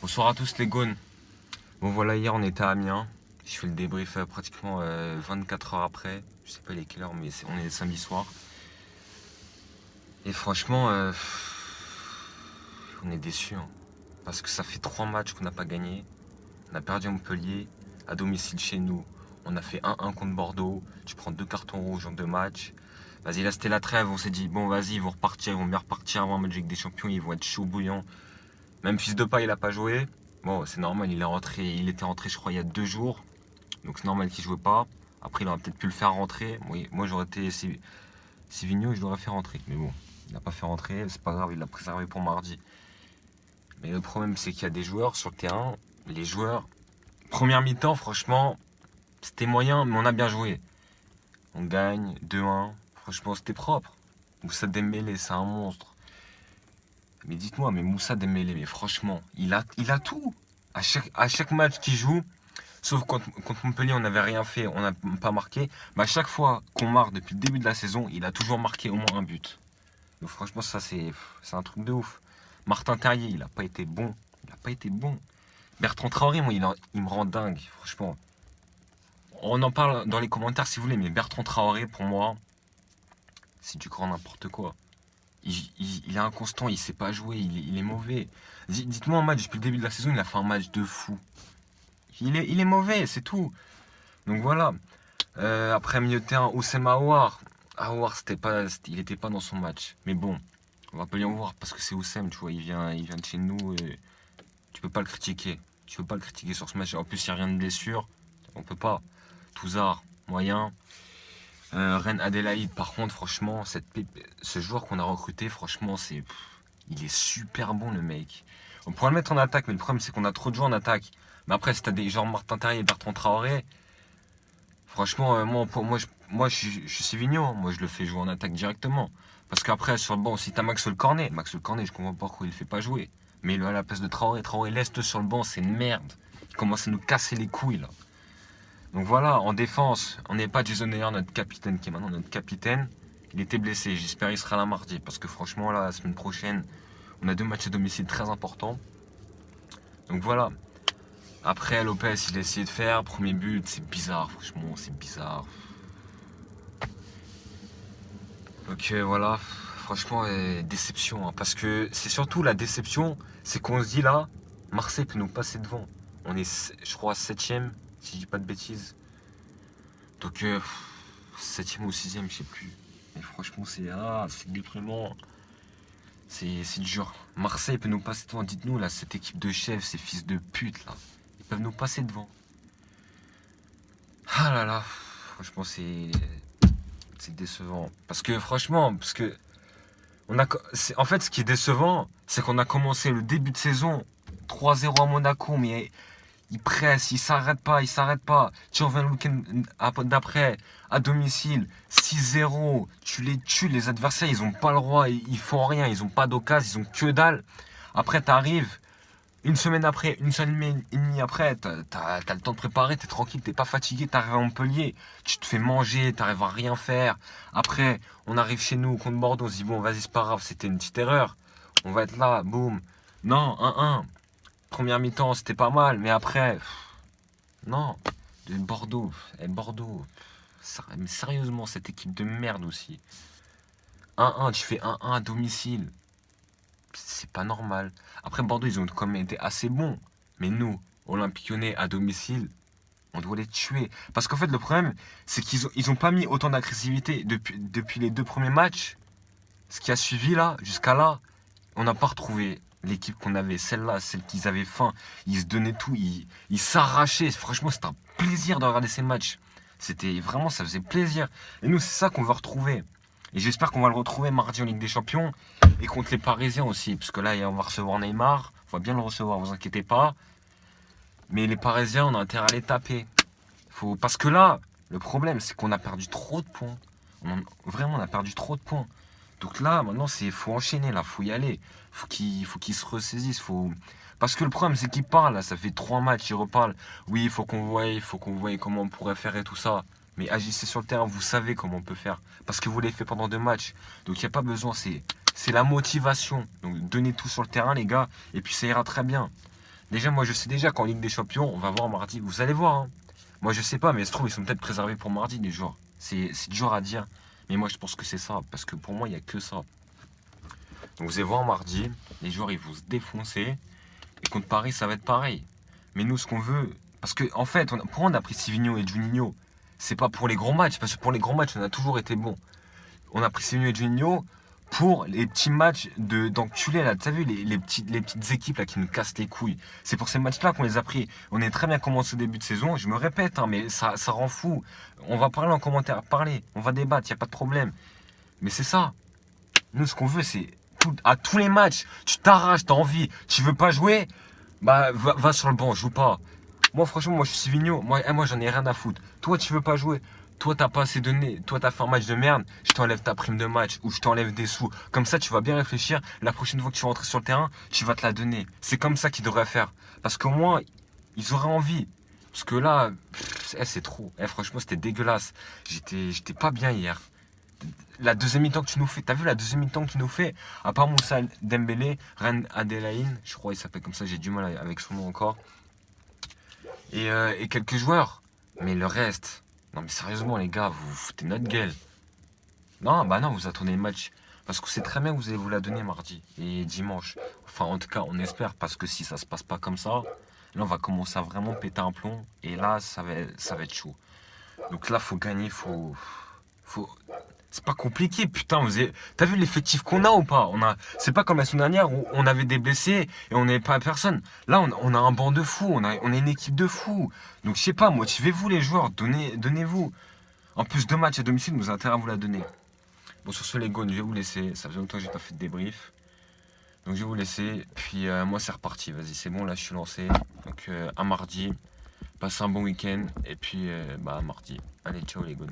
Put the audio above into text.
Bonsoir à tous les gones. Bon voilà, hier on était à Amiens. Je fais le débrief pratiquement 24 heures après. Je sais pas il est quelle heure, mais on est samedi soir. Et franchement, on est déçus. Parce que ça fait 3 matchs qu'on n'a pas gagné. On a perdu à Montpellier, à domicile chez nous. On a fait 1-1 contre Bordeaux. Tu prends 2 cartons rouges en 2 matchs. Vas-y, là c'était la trêve. On s'est dit, bon vas-y, ils vont repartir, ils vont bien repartir avant un match avec des champions. Ils vont être chauds bouillants. Même Fils de Paille, il a pas joué. Bon, c'est normal, il était rentré, je crois, il y a 2 jours. Donc c'est normal qu'il jouait pas. Après, il aurait peut-être pu le faire rentrer. Oui, moi, j'aurais été Sivigno, je l'aurais fait rentrer. Mais bon, il n'a pas fait rentrer. C'est pas grave, il l'a préservé pour mardi. Mais le problème, c'est qu'il y a des joueurs sur le terrain. Les joueurs, première mi-temps, franchement, c'était moyen, mais on a bien joué. On gagne 2-1. Franchement, c'était propre. Moussa Dembélé, c'est un monstre. Mais dites-moi, mais Moussa Dembélé, mais franchement, il a tout. À chaque match qu'il joue, sauf contre Montpellier, on n'avait rien fait, on n'a pas marqué. Mais à chaque fois qu'on marque depuis le début de la saison, il a toujours marqué au moins un but. Donc franchement, ça c'est un truc de ouf. Martin Terrier, il n'a pas été bon. Il n'a pas été bon. Bertrand Traoré, moi, il me rend dingue, franchement. On en parle dans les commentaires si vous voulez, mais Bertrand Traoré, pour moi, c'est du grand n'importe quoi. Il est inconstant, il sait pas jouer, il est mauvais. Dites-moi un match, depuis le début de la saison, il a fait un match de fou. Il est mauvais, c'est tout. Donc voilà. Après milieu de terrain, Oussem Aouar. Aouar, il n'était pas dans son match. Mais bon, on va pas lui en voir parce que c'est Oussem, tu vois, il vient de chez nous et tu peux pas le critiquer. Tu peux pas le critiquer sur ce match. En plus, il n'y a rien de blessure. On peut pas. Touzard, moyen. Reine Adélaïde, par contre, franchement, ce joueur qu'on a recruté, franchement, il est super bon, le mec. On pourrait le mettre en attaque, mais le problème, c'est qu'on a trop de joueurs en attaque. Mais après, si t'as des genre Martin Terrier et Bertrand Traoré, franchement, je suis Sévigno, hein. Moi, je le fais jouer en attaque directement. Parce qu'après, sur le banc, si t'as Max Le Cornet, je comprends pas pourquoi il le fait pas jouer. Mais à la place de Traoré laisse-le sur le banc, c'est une merde. Il commence à nous casser les couilles, là. Donc voilà, en défense, on n'est pas Jason Ayer, notre capitaine, qui est maintenant notre capitaine. Il était blessé, j'espère qu'il sera là mardi. Parce que franchement, là, la semaine prochaine, on a 2 matchs à domicile très importants. Donc voilà. Après, Lopez, il a essayé de faire. Premier but, c'est bizarre, franchement, c'est bizarre. Donc voilà, franchement, déception. Hein, parce que c'est surtout la déception, c'est qu'on se dit là, Marseille peut nous passer devant. On est, je crois, 7ème, si je dis pas de bêtises. Donc, 7ème ou 6ème, je sais plus. Mais franchement, c'est déprimant. C'est dur. Marseille peut nous passer devant. Dites-nous, là, cette équipe de chefs, ces fils de pute, là, ils peuvent nous passer devant. Ah là là, franchement, c'est décevant. En fait, ce qui est décevant, c'est qu'on a commencé le début de saison 3-0 à Monaco, mais ils pressent, ils s'arrêtent pas, ils s'arrêtent pas. Tu reviens le week-end d'après, à domicile, 6-0, tu les tues, les adversaires, ils ont pas le droit, ils font rien, ils ont pas d'occasion, ils ont que dalle. Après, t'arrives, une semaine après, une semaine et demie après, t'as le temps de préparer, t'es tranquille, t'es pas fatigué, t'arrives à Montpellier, tu te fais manger, t'arrives à rien faire. Après, on arrive chez nous contre Bordeaux, on se dit bon, vas-y, c'est pas grave, c'était une petite erreur. On va être là, boum. Non, 1-1. Première mi-temps, c'était pas mal, mais après, non. Bordeaux, Bordeaux. Mais sérieusement, cette équipe de merde aussi. 1-1, tu fais 1-1 à domicile. C'est pas normal. Après, Bordeaux, ils ont quand même été assez bons. Mais nous, Olympique Lyonnais, à domicile, on doit les tuer. Parce qu'en fait, le problème, c'est qu'ils ont pas mis autant d'agressivité depuis les 2 premiers matchs. Ce qui a suivi là, jusqu'à là, on n'a pas retrouvé l'équipe qu'on avait. Celle-là, celle qu'ils avaient faim. Ils se donnaient tout. Ils s'arrachaient. Franchement, c'était un plaisir de regarder ces matchs. C'était vraiment, ça faisait plaisir. Et nous, c'est ça qu'on va retrouver. Et j'espère qu'on va le retrouver mardi en Ligue des Champions. Et contre les Parisiens aussi. Parce que là, on va recevoir Neymar. On va bien le recevoir, vous inquiétez pas. Mais les Parisiens, on a intérêt à les taper. Parce que là, le problème, c'est qu'on a perdu trop de points. Vraiment, on a perdu trop de points. Donc là, maintenant, faut enchaîner, là, faut y aller. Faut qu'ils se ressaisissent. Parce que le problème, c'est qu'ils parlent, là, ça fait 3 matchs, ils reparlent. Oui, il faut qu'on voie comment on pourrait faire et tout ça. Mais agissez sur le terrain, vous savez comment on peut faire. Parce que vous l'avez fait pendant 2 matchs. Donc il n'y a pas besoin, c'est la motivation. Donc donnez tout sur le terrain, les gars, et puis ça ira très bien. Déjà, moi, je sais déjà qu'en Ligue des Champions, on va voir mardi. Vous allez voir, hein. Moi, je sais pas, mais ça se trouve, ils sont peut-être préservés pour mardi, les joueurs. C'est dur à dire. Mais moi, je pense que c'est ça. Parce que pour moi, il n'y a que ça. Donc, vous allez voir mardi, les joueurs, ils vont se défoncer. Et contre Paris, ça va être pareil. Mais nous, ce qu'on veut. Parce que, en fait, pourquoi on a pris Sivigno et Juninho? C'est pas pour les gros matchs. Parce que pour les gros matchs, on a toujours été bon. On a pris Sivigno et Juninho pour les petits matchs d'enculés là. T'as vu les petites équipes là qui nous cassent les couilles. C'est pour ces matchs-là qu'on les a pris. On est très bien commencé au début de saison. Je me répète, hein, mais ça rend fou. On va parler en commentaire, parler. On va débattre, il n'y a pas de problème. Mais c'est ça. Nous, ce qu'on veut, c'est à tous les matchs, tu t'arraches, t'as envie, tu veux pas jouer, bah va sur le banc, joue pas. Moi, franchement, moi je suis Sivigno, moi j'en ai rien à foutre. Toi, tu veux pas jouer, toi t'as pas assez donné, toi t'as fait un match de merde, je t'enlève ta prime de match ou je t'enlève des sous. Comme ça, tu vas bien réfléchir. La prochaine fois que tu vas rentrer sur le terrain, tu vas te la donner. C'est comme ça qu'ils devraient faire. Parce qu'au moins, ils auraient envie. Parce que là, c'est trop. Franchement, c'était dégueulasse. J'étais pas bien hier. La deuxième mi-temps que tu nous fais, t'as vu la deuxième mi-temps que tu nous fais? À part Moussa Dembélé, Ren Adelaine, je crois il s'appelle comme ça, j'ai du mal avec son nom encore. Et quelques joueurs. Mais le reste, non mais sérieusement les gars, vous foutez notre gueule. Non, bah non, vous attendez le match. Parce que c'est très bien que vous allez vous la donner mardi et dimanche. Enfin, en tout cas, on espère, parce que si ça se passe pas comme ça, là, on va commencer à vraiment péter un plomb. Et là, ça va être chaud. Donc là, faut gagner, faut. C'est pas compliqué, putain. T'as vu l'effectif qu'on a ou pas? C'est pas comme la semaine dernière où on avait des blessés et on n'avait pas personne. Là, on a un banc de fous, on a une équipe de fous. Donc, je sais pas, motivez-vous les joueurs, donnez-vous. En plus, 2 matchs à domicile, nous avons intérêt à vous la donner. Bon, sur ce, les gars, je vais vous laisser. Ça faisait longtemps que j'ai pas fait de débrief. Donc, je vais vous laisser. Puis, moi, c'est reparti. Vas-y, c'est bon, là, je suis lancé. Donc, à mardi. Passez un bon week-end. Et puis, bah, à mardi. Allez, ciao, les gars.